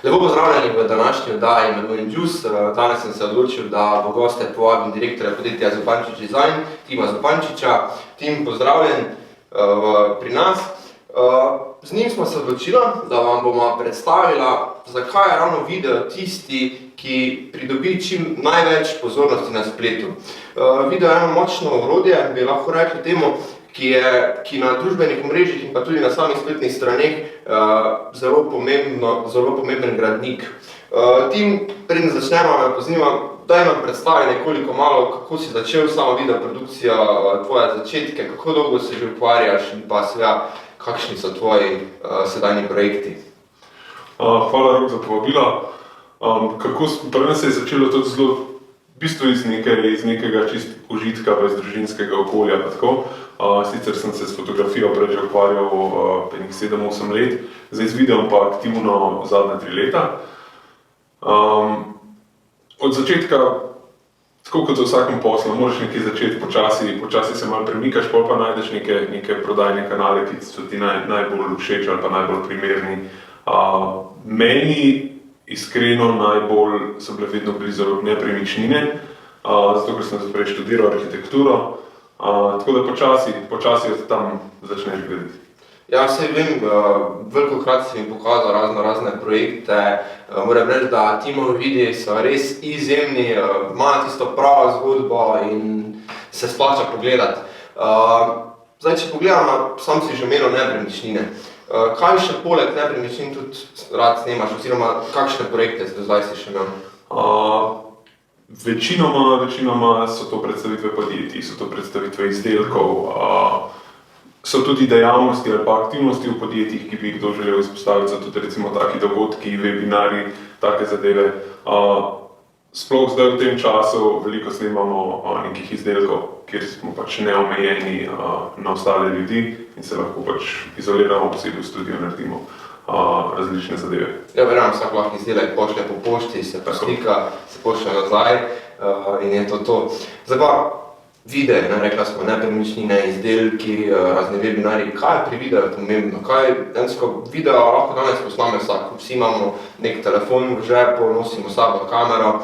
Lepo pozdravljeni v današnji oddaji Melon Juice. Danes sem se odločil, da v goste povabim direktorja podjetja Zupančič Design, Tima Zupančiča. Tim, pozdravljen pri nas. Z njim smo se odločila, da vam bomo predstavila, zakaj je ravno video tisti, ki pridobi čim največ pozornosti na spletu. Video je eno močno orodje, bi lahko rekli temu, ki na družbenih omrežjih in pa tudi na samih spletnih straneh zelo pomemben gradnik. Tim, preden začnemo, me pozivam, daj nam predstavi nekoliko malo, kako si začel samo videoprodukcija, tvoje začetke, kako dolgo se že ukvarjaš in pa seveda, kakšni so tvoji sedajni projekti. Hvala, Rok, za povabilo. Pri nas se je začelo tudi zelo v bistvu iz nekega čist užitka iz družinskega okolja. Sicer sem se s fotografijo prej že ukvarjal 7-8 let, zdaj z videom pa aktivno zadnja 3 leta. Od začetka, tako kot v vsakem poslu, moraš nekaj začeti počasi se malo premikaš, pol pa najdeš neke prodajne kanale, ki so ti najbolj všeč ali pa najbolj primerni. Meni iskreno najbolj so bile vedno blizu nepremičnine, zato ker sem prej študiral arhitekturo, tako da počasi od tam začneš gledati. Ja, saj vem, velikokrat si mi pokazal razne projekte. Moram reči, da Timovi videi so res izjemni, imajo tisto pravo zgodbo in se splača pogledati. Zdaj, če pogledamo, sam si že omenil nepremičnine. Kaj še poleg nepremičnin tudi rad snemaš, oziroma kakšne projekte do zdaj si še imel? Večinoma so to predstavitve podjetij, so to predstavitve izdelkov, so tudi dejavnosti ali pa aktivnosti v podjetjih, ki bi jih kdo želel izpostaviti, so tudi recimo taki dogodki, webinari, take zadeve. Sploh zdaj v tem času veliko snemamo nekih izdelkov, kjer smo pač neomejeni na ostale ljudi in se lahko pač izoliramo, posebej v studiu naredimo različne zadeve. Ja, verjamem, vsak lahko izdelek pošlje po pošti, se pa slika, se pošlje nazaj in je to. Zdaj pa videe, rekla smo, nepremičnine, izdelki, razni webinari. Kaj je pri videu pomembno? Video lahko danes posname vsak. Vsi imamo nek telefon v žepu, nosimo sabo kamero,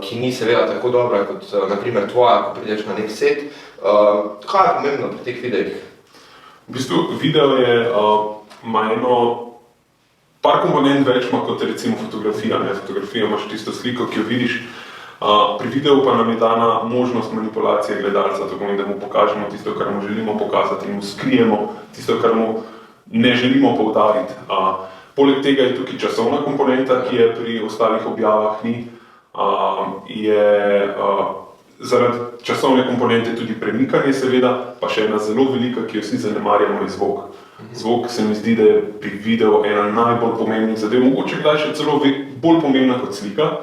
ki ni seveda tako dobra kot na primer tvoja, ko prideš na nek set. Kaj je pomembno pri teh videih? V bistvu video ima par komponent več kot recimo fotografija. Fotografija imaš tisto sliko, ki jo vidiš. Pri videu pa nam je dana možnost manipulacije gledalca, to pomeni, da mu pokažemo tisto, kar mu želimo pokazati in mu skrijemo tisto, kar mu ne želimo poudariti. Poleg tega je tukaj časovna komponenta, ki je pri ostalih objavah ni. Zaradi časovne komponente tudi premikanje seveda, pa še ena zelo velika, ki jo vsi zanemarjamo, je zvok. Zvok se mi zdi, da je pri videu ena najbolj pomembnih zadev, mogoče kdaj še celo bolj pomembna kot slika.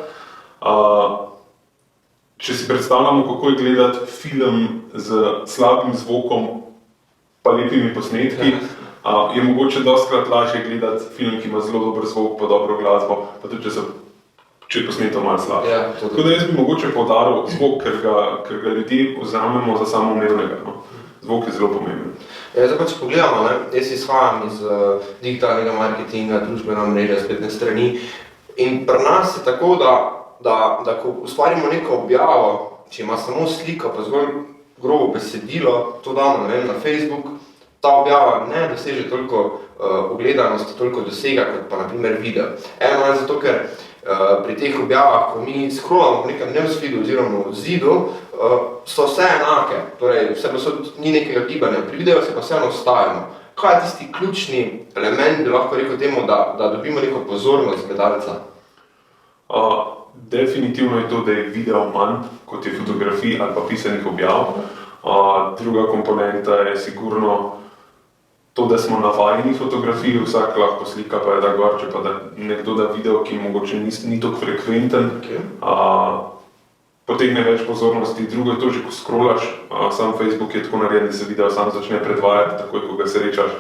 Če si predstavljamo, kako je gledati film z slabim zvokom pa lepimi posnetki, je mogoče dostikrat lažje gledati film, ki ima zelo dober zvok pa dobro glasbo, pa tudi če je posneto malo slabše. Tako da jaz bi mogoče poudaril zvok, ker ga ljudje vzamemo za samoumevnega. Zvok je zelo pomemben. Zdaj pa če pogledamo, jaz izhajam iz digitalnega marketinga, družbena mreža, spletne strani in pri nas je tako, da ko ustvarimo neko objavo, če ima samo slika pa zgolj grobo besedilo, to damo na Facebook, ta objava ne doseže toliko ogledanosti, toliko dosega kot pa na primer video. Eno je zato, ker pri teh objavah, ko mi scrollamo po nekem newsfeedu oziroma v zidu, so vse enake, torej ni nekega gibanja, pri videu se pa vseeno ostajamo. Kaj je tisti ključni element, bi lahko rekel temu, da dobimo neko pozornost gledalca? Definitivno je to, da je video manj, kot je fotografij ali pa pisanih objav. Druga komponenta je sigurno to, da smo navajeni fotografiji, vsak lahko slika pa je da gor, če pa da nekdo da video, ki mogoče ni toliko frekventen, potegne več pozornosti. Drugo je to že, ko scrollaš, sam Facebook je tako narejen, da se video sam začne predvajati, takoj, ko ga srečaš.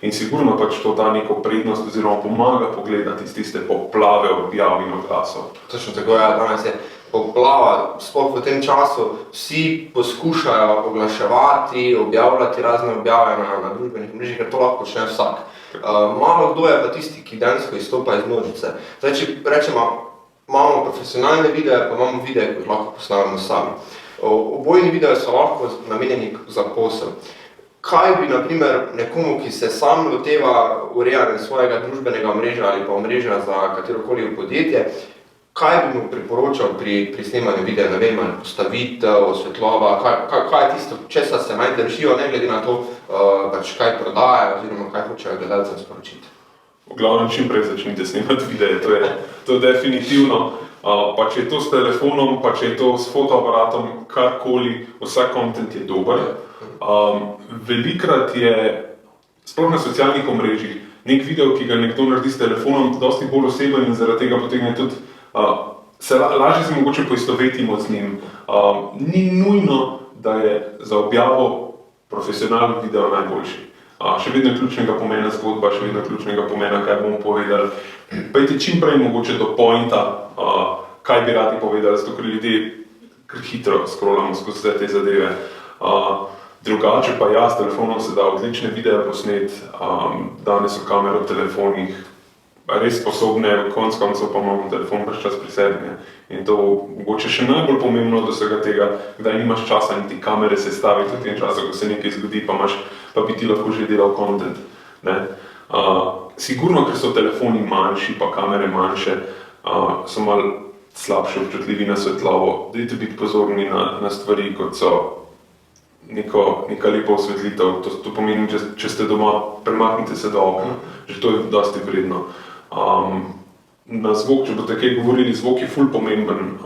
In sigurno pač to da neko prednost oziroma pomaga pogledati iz tiste poplave objav in oglasov. Točno tako, ja, danes je poplava, sploh v tem času, vsi poskušajo oglaševati, objavljati razne objave na družbenih mrežah, ker to lahko počne vsak. Malo kdo je pa tisti, ki dejansko izstopa iz množice. Zdaj, če rečemo, imamo profesionalne videe, pa imamo videe, ki jih lahko posnamemo sami. Obojni videi so lahko namenjeni za posel. Kaj bi, na primer, nekomu, ki se sam loteva urejanja svojega družbenega omrežja ali pa omrežja za katerokoli podjetje, kaj bi mu priporočal pri snemanju videa, ne vem, ali postavitev, svetloba, kaj je tisto, česa se naj držijo, ne glede na to, kaj prodajajo oziroma kaj hočejo gledalcem sporočiti? V glavnem, čim prej začnite snemati videe, to je definitivno. Pa če je to s telefonom, pa če je to s fotoaparatom, karkoli, vsak content je dober. Velikrat je, sploh na socialnih omrežjih, nek video, ki ga nekdo naredi s telefonom, dosti bolj oseben in zaradi tega potegne tudi, lažje se mogoče poistovetimo z njim. Ni nujno, da je za objavo profesionalni video najboljši. Še vedno je ključnega pomena zgodba, še vedno je ključnega pomena, kaj bomo povedali. Pejte čim prej mogoče do pointa, kaj bi radi povedali, zato ker ljudje kar hitro scrollamo skozi vse te zadeve. Drugače pa ja, s telefonom se da odlične videe posnet, danes so kamere v telefonih res sposobne, konec koncev pa imamo telefon ves čas pri sebi. In to mogoče še najbolj pomembno od vsega tega, kdaj nimaš časa niti kamere sestaviti v tem času, ko se nekaj zgodi, pa bi ti lahko že delal content. Sigurno, ker so telefoni manjši, pa kamere manjše, so malo slabše občutljivi na svetlobo. Dajte biti pozorni na stvari, kot so neka lepa osvetlitev. To pomeni, če ste doma, premaknite se do okna, že to je dosti vredno. Na zvok, če boste kaj govorili, zvok je ful pomemben.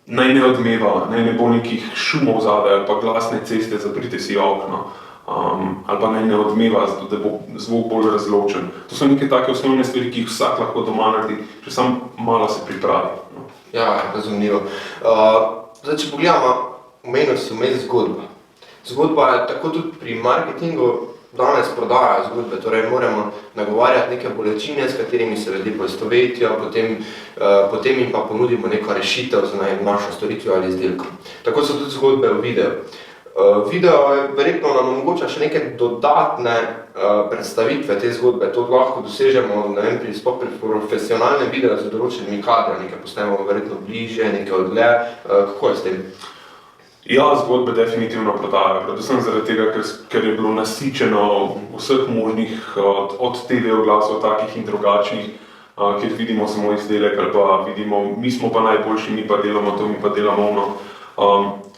Naj ne odmeva, naj ne bo nekih šumov zadaj, ali pa glasne ceste, zaprite si okno. Ali pa naj ne odmeva, da bo zvok bolj razločen. To so neke take osnovne stvari, ki jih vsak lahko doma naredi, če samo malo se pripravi. Ja, razumljivo. Zdaj, če pogledamo, omenil si vmes zgodba. Zgodba je tako tudi pri marketingu danes prodajajo zgodbe, torej moramo nagovarjati neke bolečine, s katerimi se ljudje poistovetijo, potem jim pa ponudimo neko rešitev za našo storitev ali izdelko. Tako so tudi zgodbe v videu. Video verjetno nam omogoča še neke dodatne predstavitve te zgodbe. To lahko dosežemo, ne vem, pri profesionalnem videu z določenimi kadri, nekaj posnemo verjetno bliže, nekaj odle. Kako je s tem? Ja, zgodbe definitivno prodajajo, predvsem zaradi tega, ker je bilo nasičeno vseh možnih, od TV oglasov, takih in drugačnih, kjer vidimo samo izdelek ali pa vidimo, mi smo pa najboljši, mi pa delamo to, mi pa delamo ono.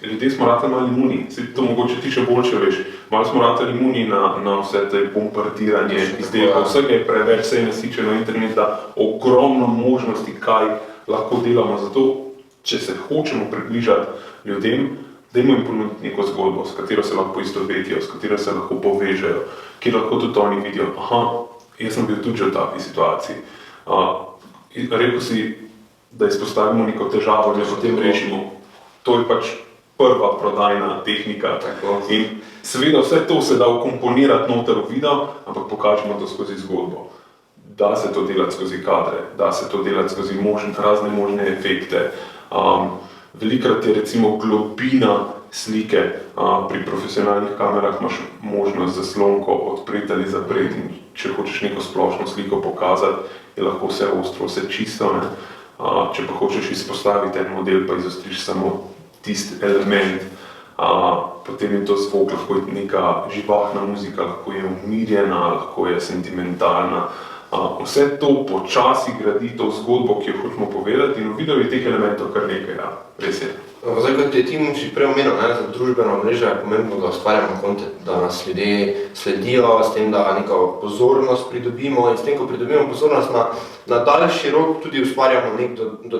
Ljudje smo ratali malo imuni, to mogoče ti še boljše veš, malo smo ratali imuni na vse te bombardiranje izdelkov, vsega je preveč, vse je nasičeno internet, da ogromno možnosti, kaj lahko delamo. Zato, če se hočemo približati ljudem, dajmo jim ponuditi neko zgodbo, s katero se lahko poistovetijo, s katero se lahko povežejo, kjer lahko tudi oni vidijo, jaz sem bil tudi že v taki situaciji. Rekel si, da izpostavimo neko težavo, da potem rešimo. To je pač prva prodajna tehnika. In seveda vse to se da vkomponirati noter v video, ampak pokažemo to skozi zgodbo. Da se to delati skozi kadre, da se to delati skozi razne možne efekte. Velikrat je recimo globina slike, pri profesionalnih kamerah imaš možnost zaslonko odpreti ali zapreti in če hočeš neko splošno sliko pokazati, je lahko vse ostro, vse čisto. Če pa hočeš izpostaviti en model, pa izostriš samo tisti element, potem je to zvok, lahko je neka živahna muzika, lahko je umirjena, lahko je sentimentalna. Vse to počasi gradi to zgodbo, ki jo hočemo povedati, in v videu je teh elementov kar nekaj, res je. Zdaj, kot je Tim že prej omenil, za družbeno omrežje je pomembno, da ustvarjamo content, da nas ljudje sledijo, s tem, da neko pozornost pridobimo in s tem, ko pridobimo pozornost na daljši rok, tudi ustvarjamo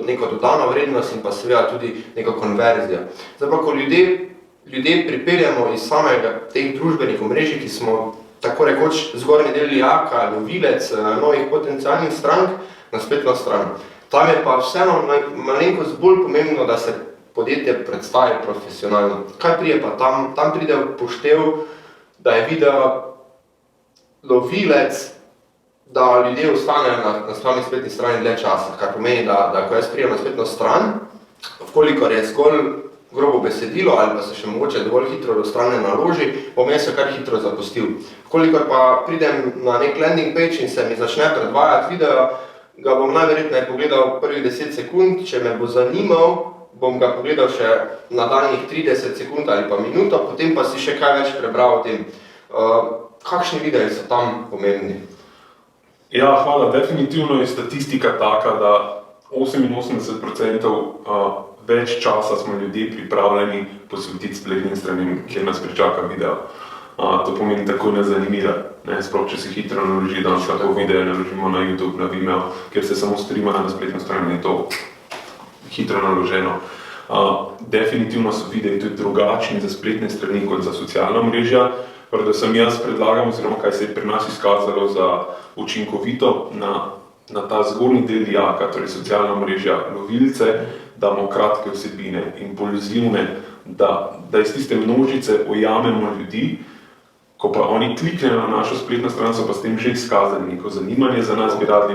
neko dodano vrednost in pa seveda tudi neko konverzijo. Zdaj pa, ko ljudje pripeljamo iz samega teh družbenih omrežij, ki smo tako rekoč zgornji del jaka, lovilec novih potencialnih strank na spletno stran. Tam je pa vseeno malenkost bolj pomembno, da se podjetje predstavi profesionalno. Kaj pride pa tam? Tam pride v poštev, da je video lovilec da ljudje ostanejo na sami spletni strani dlje časa, kar pomeni, da ko jaz prijem na spletno stran, vkolikor je zgolj grobo besedilo ali pa se še mogoče dovolj hitro do strane naloži, bom jaz se kar hitro zapustil. Vkolikor pa pridem na nek landing page in se mi začne predvajati video, ga bom najverjetneje pogledal prvih 10 sekund, če me bo zanimal, bom ga pogledal še nadaljnjih 30 sekund ali pa minuto, potem pa si še kaj več prebral o tem. Kakšni videi so tam pomembni? Ja, hvala. Definitivno je statistika taka, da 88% več časa smo ljudje pripravljeni posvetiti spletnim stranim, kjer nas pričaka video. To pomeni takoj nas zanimira, sploh če se hitro naloži, danes lahko video naložimo na YouTube, na Vimeo, kjer se samo streamajo na spletno stran in je to hitro naloženo. Definitivno so videi tudi drugačni za spletne strani kot za socialna mrežja. Predvsem jaz predlagam, oziroma kaj se je pri nas izkazalo za učinkovito na ta zgornji del jaka, torej socialna mrežja, novilce, damo kratke vsebine, impulzivne, da iz tiste množice ujamemo ljudi, ko pa oni kliknejo na našo spletno stran, so pa s tem že izkazali neko zanimanje za nas, bi radi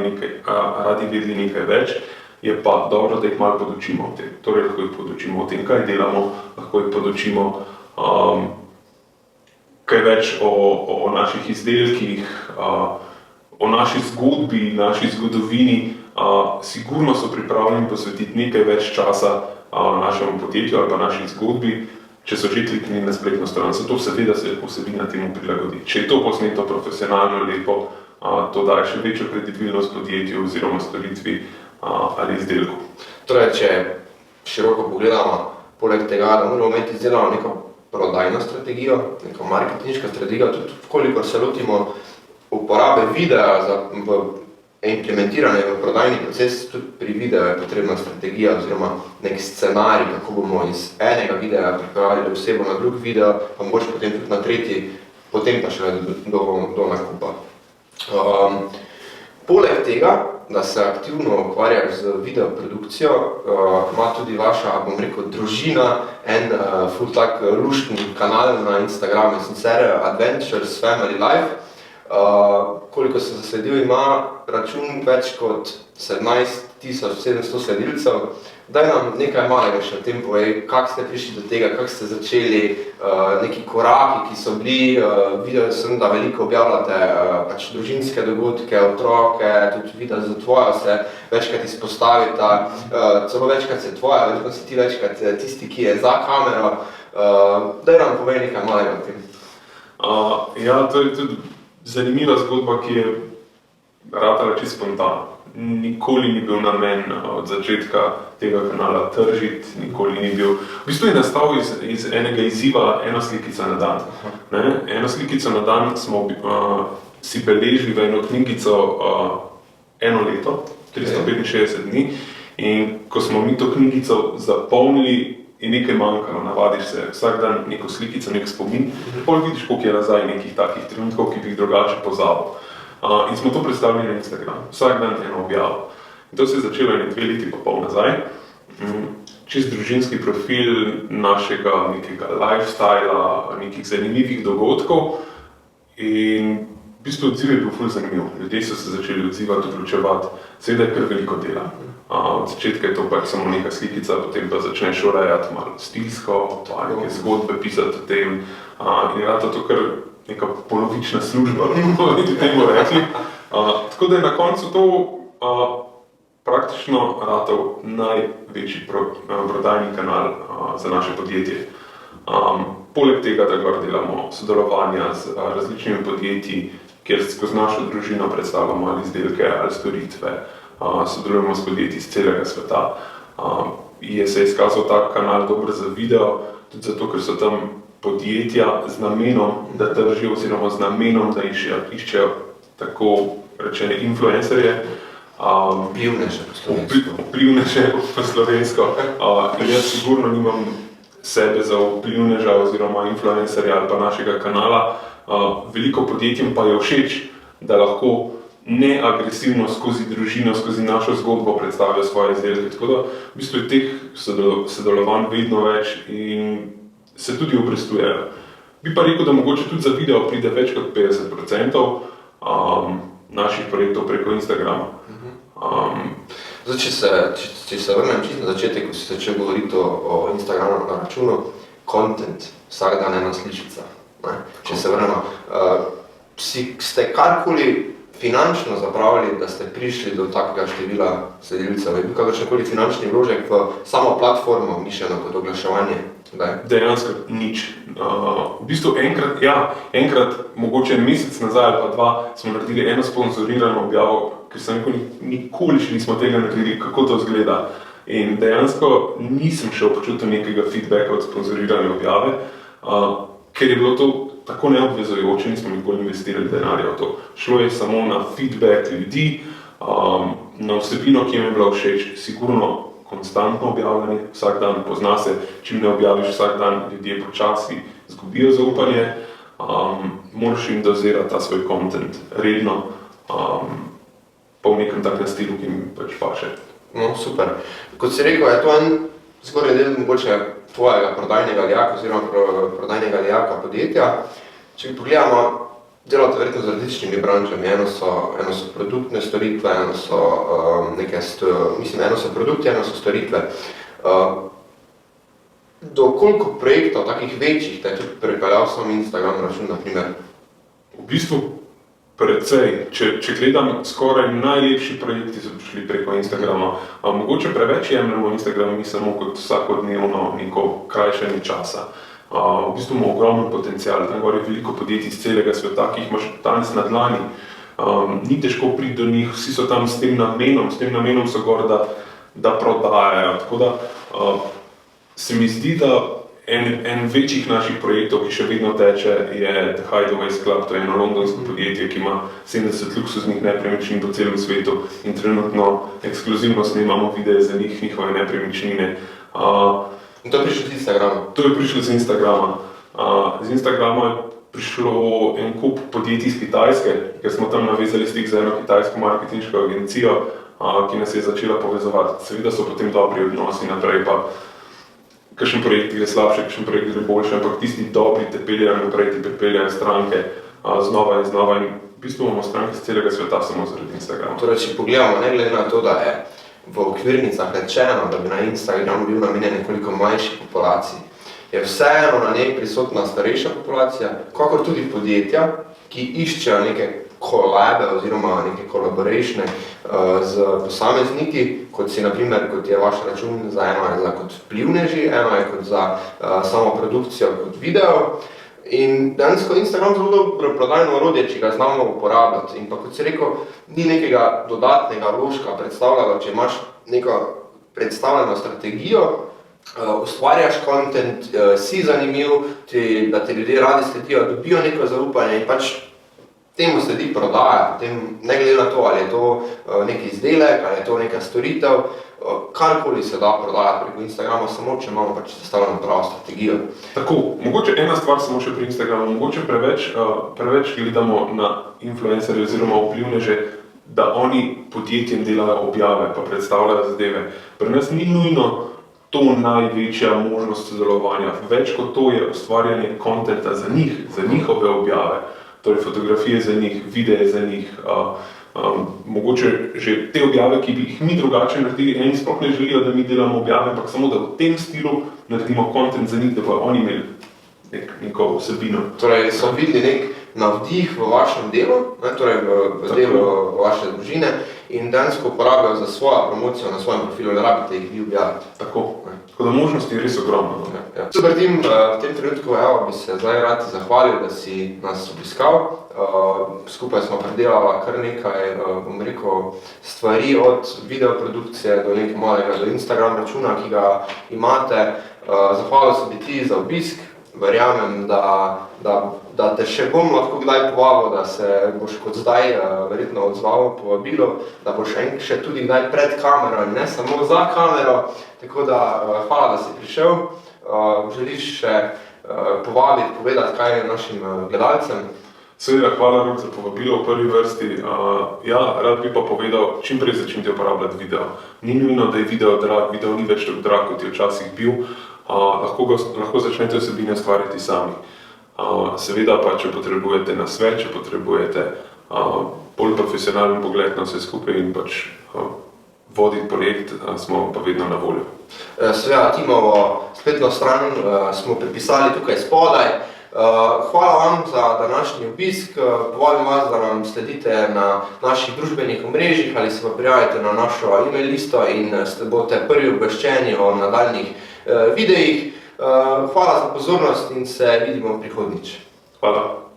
vedeli nekaj več, je pa dobro, da jih malo podučimo o tem. Torej lahko jih podučimo o tem, kaj delamo, lahko jih podučimo kaj več o naših izdelkih, o naši zgodbi, naši zgodovini. Sigurno so pripravljeni posvetiti nekaj več časa našemu podjetju ali pa naši zgodbi, če so že kliknili na spletno stran. Zato seveda se vsebina temu prilagodi. Če je to posneto profesionalno, lepo, to daje še večjo kredibilnost podjetju oziroma storitvi ali izdelku. Torej, če široko pogledamo, poleg tega, da moramo imeti izdelano neko prodajno strategijo, neko marketinško strategijo, tudi kolikor se lotimo uporabe videa v implementiranje v prodajni proces, tudi pri videu je potrebna strategija oziroma nek scenarij, kako bomo iz enega videa pripravili osebo na drug video, pa mogoče potem tudi na tretji, potem pa še do nakupa. Poleg tega, da se aktivno ukvarjaš z videoprodukcijo, ima tudi vaša, bom rekel, družina en ful tak luštni kanal na Instagramu, sicer Adventures Family Life. Koliko sem zasledil, ima račun več kot 17,700 sledilcev. Daj nam nekaj malega še o tem povej, kako ste prišli do tega, kako ste začeli, neki koraki, ki so bili, videl sem, da veliko objavljate pač družinske dogodke, otroke, tudi video za tvojo se večkrat izpostavita, celo večkrat se tvoja, verjetno si ti večkrat tisti, ki je za kamero. Daj nam povej nekaj malega o tem. Ja, to je tudi zanimiva zgodba, ki je ratala čisto spontano. Nikoli ni bil namen od začetka tega kanala tržiti, nikoli ni bil. V bistvu je nastal iz enega izziva eno slikico na dan. Eno slikico na dan smo si beležili v eno knjigico eno leto, 365 dni, in ko smo mi to knjigico zapolnili, je nekaj manjkalo, navadiš se vsak dan neko slikico, nek spomin, pol vidiš, koliko je nazaj nekih takih trenutkov, ki bi jih drugače pozabil. In smo to predstavili na Instagram, vsak dan eno objavo. In to se je začelo 2 leti pa pol nazaj. Čist družinski profil našega nekega lifestyla, nekih zanimivih dogodkov. In v bistvu odziv je bil ful zanimiv. Ljudje so se začeli odzivati, vključevati. Seveda je kar veliko dela. Od začetka je to pač samo neka slikica, potem pa začneš urejati malo stilsko, neke zgodbe pisati o tem. In rata to kar neka polovična služba, bi temu rekli. Tako da je na koncu to praktično ratal največji prodajni kanal za naše podjetje. Poleg tega, da gor delamo sodelovanja z različnimi podjetji, kjer skozi našo družino predstavljamo ali izdelke ali storitve, sodelujemo s podjetji iz celega sveta. Se je izkazal ta kanal dober za video, tudi zato, ker so tam podjetja z namenom, da tržijo oziroma z namenom, da iščejo tako rečene influencerje. Vplivneže po slovensko. Vplivneže po slovensko. Jaz sigurno nimam sebe za vplivneža oziroma influencerja ali pa našega kanala. Veliko podjetjem pa je všeč, da lahko neagresivno skozi družino, skozi našo zgodbo predstavijo svoje izdelke. Tako da v bistvu je teh sodelovanj vedno več in se tudi obrestujejo. Bi pa rekel, da mogoče tudi za video pride več kot 50%. naših projektov preko Instagrama. Zdaj, če se vrnem čisto na začetek, ko si začel govoriti o Instagramu na računu, content, vsak dan ena sličica. Če se vrnemo, ste karkoli finančno zapravili, da ste prišli do takega števila sledilcev? Je bil kakršenkoli finančni vložek v samo platformo, mišljeno kot oglaševanje? Dejansko nič. V bistvu enkrat, mogoče mesec nazaj ali pa 2, smo naredili eno sponzorirano objavo, ker sem rekel, nikoli še nismo tega naredili, kako to izgleda. In dejansko nisem še občutil nekega feedbacka od sponzorirane objave, ker je bilo to tako neobvezujoče, nismo nikoli investirali denarja v to. Šlo je samo na feedback ljudi, na vsebino, ki jim je bila všeč, sigurno konstantno objavljanje, vsak dan pozna se, čim ne objaviš vsak dan, ljudje počasi izgubijo zaupanje, moraš jim dozirati ta svoj content redno, pa v nekem takem stilu, ki mi pač paše. No, super. Kot si rekel, je to en zgornji del mogoče tvojega prodajnega alijaka oziroma prodajnega alijaka podjetja. Če pogledamo, delate verjetno z različnimi branžami. Eno so produktne storitve, eno so produkti, eno so storitve. Do koliko projektov takih večjih te je tudi pripeljal sam Instagram račun, na primer? V bistvu precej. Če gledam, skoraj najlepši projekti so prišli preko Instagrama. Mogoče preveč jemljamo Instagram mi samo kot vsakodnevno neko krajšanje časa. V bistvu ima ogromen potencial, tam gor je veliko podjetij iz celega sveta, ki jih imaš danes na dlani. Ni težko priti do njih, vsi so tam s tem namenom so gor, da prodajajo. Tako da se mi zdi, da en večjih naših projektov, ki še vedno teče, je The Hideaway Club, to je eno londonsko podjetje, ki ima 70 luksuznih nepremičnin po celem svetu in trenutno ekskluzivno snemamo videe za njih, njihove nepremičnine. In to je prišlo z Instagrama? To je prišlo z Instagrama. Z Instagrama je prišlo en kup podjetij iz Kitajske, ker smo tam navezali stik z eno kitajsko marketinško agencijo, ki nas je začela povezovati. Seveda so potem dobri odnosi naprej, pa kakšen projekt gre slabše, kakšen projekt gre boljše, ampak tisti dobri te peljajo naprej, ti pripeljajo stranke znova in znova in v bistvu imamo stranke z celega sveta samo zaradi Instagrama. Torej, če pogledamo, ne glede na to, da je v okvirnicah rečeno, da bi na Instagram bil namenjen nekoliko manjši populaciji, je vseeno na njej prisotna starejša populacija, kakor tudi podjetja, ki iščejo neke kolabe oziroma neke collaboratione z posamezniki, kot si naprimer, kot je vaš račun, eno je kot vplivneži, eno je kot za samo produkcijo kot video. In dejansko Instagram zelo dobro prodajno orodje, če ga znamo uporabljati. In pa kot si rekel, ni nekega dodatnega vložka predstavljalo, če imaš neko predstavljeno strategijo, ustvarjaš content, si zanimiv, da te ljudje radi sledijo, dobijo neko zaupanje in pač temu sledi prodaja, ne glede na to, ali je to neki izdelek, ali je to neka storitev, karkoli se da prodajati preko Instagrama, samo če imamo pač zastavljeno pravo strategijo. Tako, mogoče ena stvar samo še pri Instagramu, mogoče preveč gledamo na influencerje oziroma vplivneže, da oni podjetjem delajo objave pa predstavljajo zadeve. Pri nas ni nujno to največja možnost sodelovanja, več kot to je ustvarjanje kontenta za njih, za njihove objave, torej fotografije za njih, videe za njih, mogoče že te objave, ki bi jih mi drugače naredili, eni sploh ne želijo, da mi delamo objave, ampak samo da v tem stilu naredimo kontent za njih, da bodo oni imeli neko vsebino. Torej so videli nek navdih v vašem delu, torej v delu vaše družine in dejansko uporabljajo za svojo promocijo na svojem profilu, ne rabite jih vi objaviti. Tako da možnosti je res ogromno. Super, Tim, v tem trenutku bi se zdaj rad zahvalil, da si nas obiskal. Skupaj smo predelali kar nekaj, bom rekel, stvari od videoprodukcije do nekaj malega, do Instagram računa, ki ga imate. Zahvalil se bi ti za obisk. Verjamem, da te še bom lahko kdaj povabil, da se boš kot zdaj verjetno odzval povabilo, da boš še tudi kdaj pred kamero in ne samo za kamero. Tako da hvala, da si prišel. Želiš še povabiti, povedati kaj našim gledalcem? Seveda, hvala Rok za povabilo v prvi vrsti. Rad bi pa povedal, čim prej začnite uporabljati video. Ni nujno, da je video drag, video ni več tako drag, kot je včasih bil. Lahko začnete vsebine ustvarjati sami. Seveda pa, če potrebujete nasvet, če potrebujete bolj profesionalen pogled na vse skupaj in pač voditi projekt, smo pa vedno na voljo. Seveda, Timovo spletno stran smo pripisali tukaj spodaj. Hvala vam za današnji obisk. Povabim vas, da nam sledite na naših družbenih omrežjih ali se pa prijavite na našo e-mail listo in boste prvi obveščeni o nadaljnjih videih. Hvala za pozornost in se vidimo prihodnjič. Hvala.